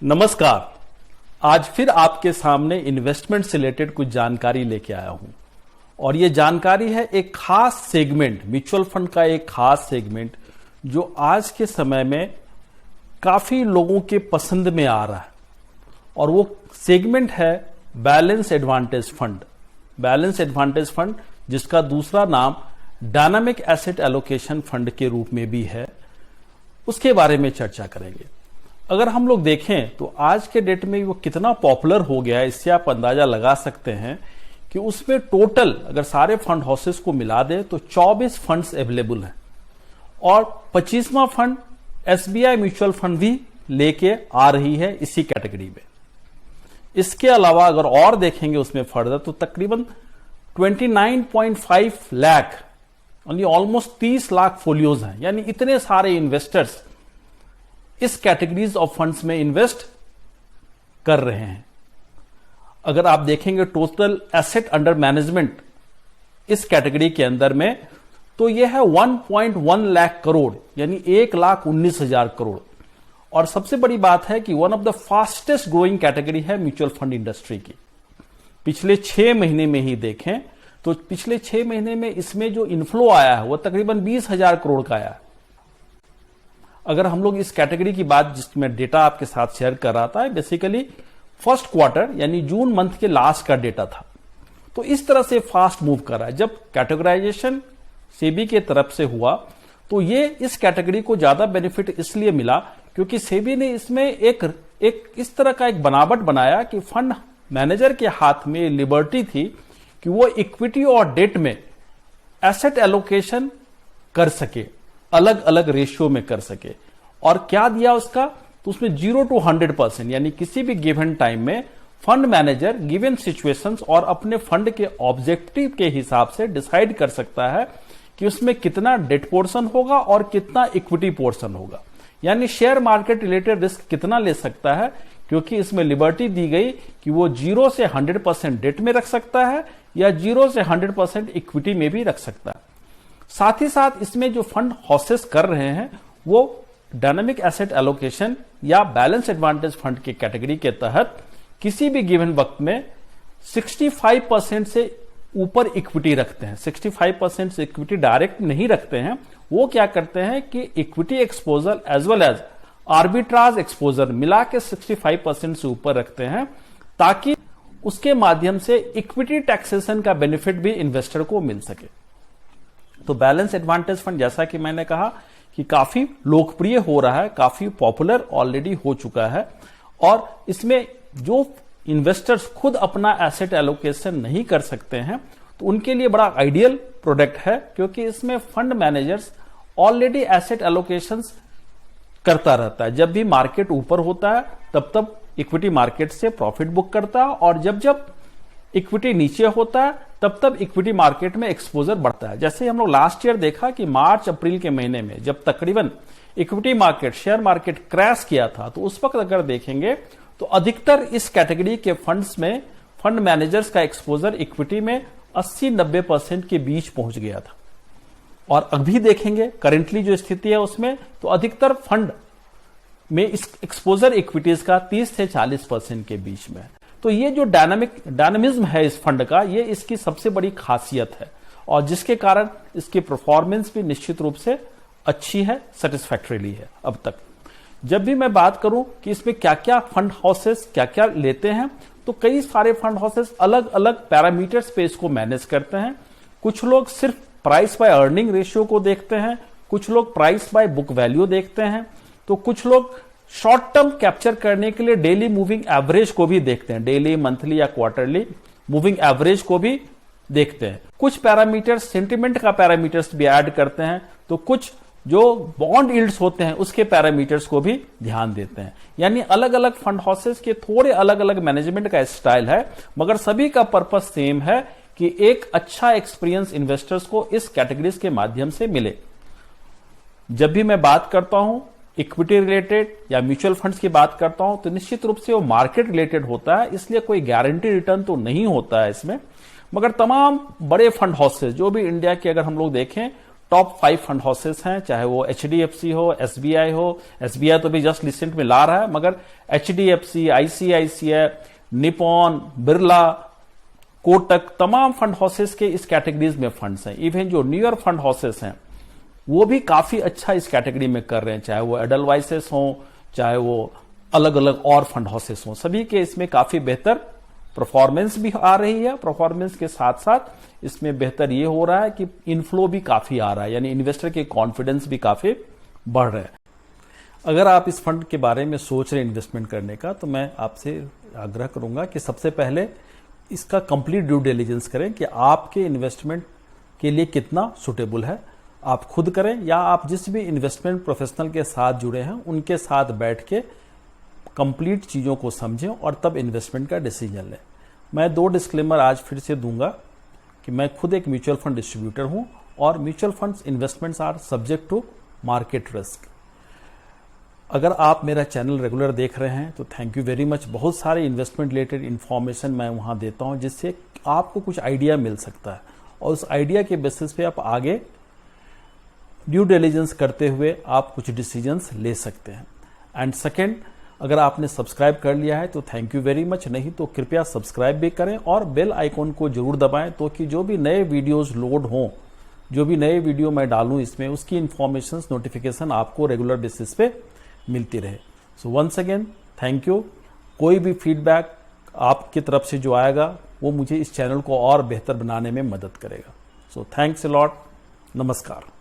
नमस्कार। आज फिर आपके सामने इन्वेस्टमेंट से रिलेटेड कुछ जानकारी लेके आया हूं और ये जानकारी है एक खास सेगमेंट, म्यूचुअल फंड का एक खास सेगमेंट जो आज के समय में काफी लोगों के पसंद में आ रहा है और वो सेगमेंट है balance advantage fund. Balance advantage fund जिसका दूसरा नाम डायनामिक एसेट एलोकेशन फंड के रूप में भी है, उसके बारे में चर्चा करेंगे। अगर हम लोग देखें तो आज के डेट में वो कितना पॉपुलर हो गया है, इससे आप अंदाजा लगा सकते हैं कि उसमें टोटल अगर सारे फंड हाउसेस को मिला दे तो 24 फंड्स अवेलेबल हैं और 25वां फंड एसबीआई म्यूचुअल फंड भी लेके आ रही है इसी कैटेगरी में। इसके अलावा अगर और देखेंगे उसमें फर्दर तो तकरीबन 29.5 लाख ऑलमोस्ट 30 लाख फोलियोज हैं, यानी इतने सारे इन्वेस्टर्स इस कैटेगरीज ऑफ फंड्स में इन्वेस्ट कर रहे हैं। अगर आप देखेंगे टोटल एसेट अंडर मैनेजमेंट इस कैटेगरी के अंदर में तो यह है 1.1 लाख करोड़, यानी 1,19,000 करोड़। और सबसे बड़ी बात है कि one of the fastest growing category है म्यूचुअल फंड इंडस्ट्री की। पिछले 6 महीने में ही देखें तो पिछले 6 महीने में इसमें जो इनफ्लो आया है वह तकरीबन 20,000 करोड़ का आया है। अगर हम लोग इस कैटेगरी की बात जिसमें डेटा आपके साथ शेयर कर रहा था, बेसिकली फर्स्ट क्वार्टर यानी जून मंथ के लास्ट का डेटा था, तो इस तरह से फास्ट मूव कर रहा है। जब कैटेगराइजेशन सेबी के तरफ से हुआ तो ये इस कैटेगरी को ज्यादा बेनिफिट इसलिए मिला क्योंकि सेबी ने इसमें एक इस तरह का एक बनावट बनाया कि फंड मैनेजर के हाथ में लिबर्टी थी कि वो इक्विटी और डेट में एसेट एलोकेशन कर सके, अलग अलग रेशियो में कर सके। और क्या दिया उसका, तो उसमें 0 to 100% यानी किसी भी गिवन टाइम में फंड मैनेजर गिवन सिचुएशंस और अपने फंड के ऑब्जेक्टिव के हिसाब से डिसाइड कर सकता है कि उसमें कितना डेट पोर्शन होगा और कितना इक्विटी पोर्शन होगा, यानी शेयर मार्केट रिलेटेड रिस्क कितना ले सकता है, क्योंकि इसमें लिबर्टी दी गई कि वो 0 से 100% डेट में रख सकता है या 0 से 100% इक्विटी में भी रख सकता है। साथ ही साथ इसमें जो फंड हाउसेस कर रहे हैं वो डायनामिक एसेट एलोकेशन या बैलेंस एडवांटेज फंड की कैटेगरी के तहत किसी भी गिवन वक्त में 65% से ऊपर इक्विटी रखते हैं। 65% से इक्विटी डायरेक्ट नहीं रखते हैं, वो क्या करते हैं कि equity exposure as well as arbitrage exposure मिला के 65% से ऊपर रखते हैं ताकि उसके माध्यम से इक्विटी टैक्सेशन का बेनिफिट भी इन्वेस्टर को मिल सके। तो बैलेंस एडवांटेज फंड जैसा कि मैंने कहा कि काफी लोकप्रिय हो रहा है, काफी पॉपुलर ऑलरेडी हो चुका है और इसमें जो इन्वेस्टर्स खुद अपना एसेट एलोकेशन नहीं कर सकते हैं तो उनके लिए बड़ा आइडियल प्रोडक्ट है, क्योंकि इसमें fund managers already asset allocations करता रहता है। जब भी मार्केट ऊपर होता है तब तब इक्विटी मार्केट से प्रॉफिट बुक करता है और जब जब इक्विटी नीचे होता है तब तब इक्विटी मार्केट में एक्सपोजर बढ़ता है। जैसे हम लोग लास्ट ईयर देखा कि मार्च अप्रैल के महीने में जब तकरीबन equity market share market crash किया था तो उस वक्त अगर देखेंगे तो अधिकतर इस कैटेगरी के फंड्स में फंड मैनेजर्स का एक्सपोजर इक्विटी में 80-90% के बीच पहुंच गया था। और अभी देखेंगे करेंटली जो स्थिति है उसमें तो अधिकतर फंड में इस एक्सपोजर इक्विटीज का 30 से 40% के बीच में है। तो ये जो डायनामिज्म है इस फंड का, ये इसकी सबसे बड़ी खासियत है और जिसके कारण इसकी परफॉर्मेंस भी निश्चित रूप से अच्छी है, सेटिस्फैक्टरीली है अब तक। जब भी मैं बात करूं कि इसमें क्या क्या फंड हाउसेस क्या क्या लेते हैं तो कई सारे फंड हाउसेस अलग अलग पैरामीटर्स पे इसको मैनेज करते हैं। कुछ लोग सिर्फ प्राइस बाय अर्निंग रेशियो को देखते हैं, कुछ लोग प्राइस बाय बुक वैल्यू देखते हैं, तो कुछ लोग शॉर्ट टर्म कैप्चर करने के लिए डेली मूविंग एवरेज को भी देखते हैं, डेली मंथली या क्वार्टरली मूविंग एवरेज को भी देखते हैं। कुछ पैरामीटर्स सेंटिमेंट का पैरामीटर्स भी ऐड करते हैं, तो कुछ जो बॉन्ड यील्ड्स होते हैं उसके पैरामीटर्स को भी ध्यान देते हैं। यानी अलग अलग फंड हाउसेस के थोड़े अलग अलग मैनेजमेंट का स्टाइल है, मगर सभी का पर्पस सेम है कि एक अच्छा एक्सपीरियंस इन्वेस्टर्स को इस कैटेगरीज के माध्यम से मिले। जब भी मैं बात करता हूं इक्विटी रिलेटेड या म्यूचुअल फंड्स की बात करता हूं तो निश्चित रूप से वो मार्केट रिलेटेड होता है, इसलिए कोई गारंटी रिटर्न तो नहीं होता है इसमें। मगर तमाम बड़े फंड हाउसेस जो भी इंडिया के अगर हम लोग देखें टॉप 5 फंड हाउसेस हैं, चाहे वो HDFC हो, SBI हो। SBI तो भी जस्ट रिसेंट में ला रहा है, मगर HDFC, ICICI, Nippon, Birla, Kotak, तमाम फंड हाउसेस के इस कैटेगरीज में फंड्स हैं। इवन जो न्यूयर फंड हाउसेस हैं वो भी काफी अच्छा इस कैटेगरी में कर रहे हैं, चाहे वो एडलवाइसेस हो, चाहे वो अलग अलग और फंड हाउसेस हो, सभी के इसमें काफी बेहतर परफॉर्मेंस भी आ रही है। परफॉर्मेंस के साथ साथ इसमें बेहतर ये हो रहा है कि इनफ्लो भी काफी आ रहा है, यानी इन्वेस्टर के कॉन्फिडेंस भी काफी बढ़ रहा है। अगर आप इस फंड के बारे में सोच रहे हैं इन्वेस्टमेंट करने का, तो मैं आपसे आग्रह करूंगा कि सबसे पहले इसका कंप्लीट ड्यू डिलिजेंस करें कि आपके इन्वेस्टमेंट के लिए कितना सुटेबल है। आप खुद करें या आप जिस भी इन्वेस्टमेंट प्रोफेशनल के साथ जुड़े हैं उनके साथ बैठ के कंप्लीट चीज़ों को समझें और तब इन्वेस्टमेंट का डिसीजन लें। मैं 2 डिस्क्लेमर आज फिर से दूंगा कि मैं खुद एक म्यूचुअल फंड डिस्ट्रीब्यूटर हूं और mutual funds investments are subject to market risk. अगर आप मेरा चैनल रेगुलर देख रहे हैं तो थैंक यू वेरी मच। बहुत सारे इन्वेस्टमेंट रिलेटेड इन्फॉर्मेशन मैं वहां देता हूं जिससे आपको कुछ आइडिया मिल सकता है और उस आइडिया के बेसिस पे आप आगे ड्यू डिलिजेंस करते हुए आप कुछ डिसीजंस ले सकते हैं। एंड सेकेंड, अगर आपने सब्सक्राइब कर लिया है तो थैंक यू वेरी मच, नहीं तो कृपया सब्सक्राइब भी करें और बेल आइकॉन को जरूर दबाएं तो कि जो भी नए वीडियोस लोड हों, जो भी नए वीडियो मैं डालूं इसमें, उसकी इंफॉर्मेशन नोटिफिकेशन आपको रेगुलर बेसिस पे मिलती रहे। So once again thank you. कोई भी फीडबैक आपकी तरफ से जो आएगा वो मुझे इस चैनल को और बेहतर बनाने में मदद करेगा। So thanks a lot. नमस्कार।